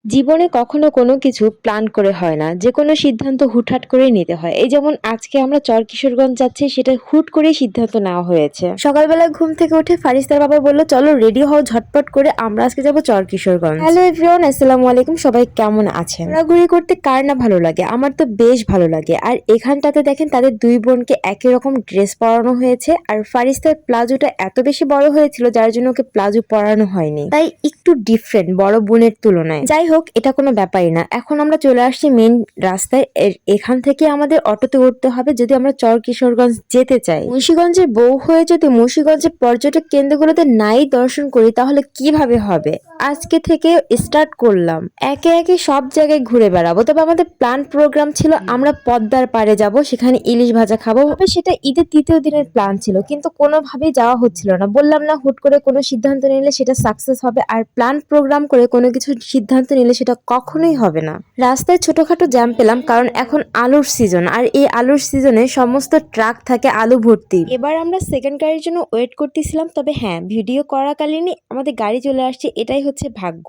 জীবনে কখনো কোনো কিছু প্ল্যান করে হয় না। যেকোনো সিদ্ধান্ত হুটহাট করেই নিতে হয়। এই যেমন আজকে আমরা চরকিশোরগঞ্জ যাচ্ছি সেটা হুট করেই সিদ্ধান্ত নেওয়া হয়েছে। সকালবেলা ঘুম থেকে উঠে ফারিস্তার বাবা বলল, "চলো রেডি হও ঝটপট করে আমরা আজকে যাব চরকিশোরগঞ্জ।" হ্যালো এভরিওয়ান, আসসালামু আলাইকুম। সবাই কেমন আছেন? ঘোরাঘুরি করতে কার না ভালো লাগে? আমার তো বেশ ভালো লাগে। আর এখানটাতে দেখেন তাদের দুই বোনকে একই রকম ড্রেস পরানো হয়েছে। আর ফারিস্তার প্লাজোটা এত বেশি বড় হয়েছিল যার জন্য ওকে প্লাজো পরানো হয়নি। তাই একটু ডিফারেন্ট বড় বোনের তুলনায়। যাই হোক, এটা কোনো ব্যাপারই না। এখন আমরা চলে আসছি মেইন রাস্তায়। এখান থেকে আমাদের অটোতে উঠতে হবে যদি আমরা চরকিশোরগঞ্জ যেতে চাই। মুন্সিগঞ্জের বউ হয়ে যদি মুন্সিগঞ্জের পর্যটক কেন্দ্রগুলোতে নাই দর্শন করি তাহলে কিভাবে হবে? আজকে থেকে স্টার্ট করলাম, একে একে সব জায়গায় ঘুরে বেড়াবো। তবে আমাদের প্ল্যান প্রোগ্রাম ছিল আমরা পদ্মার পাড়ে যাব, সেখানে ইলিশ ভাজা খাবো। তবে সেটা ঈদের তৃতীয় দিনের প্ল্যান ছিল, কিন্তু কোনোভাবেই যাওয়া হচ্ছিল না। বললাম না, হুট করে কোনো সিদ্ধান্ত নিলে সেটা সাকসেস হবে, আর প্ল্যান প্রোগ্রাম করে কোনো কিছু সিদ্ধান্ত নিলে সেটা কখনোই হবে না। রাস্তায় ছোটখাটো জ্যাম পেলাম, কারণ এখন আলুর সিজন, আর এই আলুর সিজনে সমস্ত ট্রাক থাকে আলু ভর্তি। এবার আমরা সেকেন্ড গাড়ির জন্য ওয়েট করতেছিলাম। তবে হ্যাঁ, ভিডিও করাকালীনই আমাদের গাড়ি চলে আসছে, এটাই হচ্ছে ভাগ্য।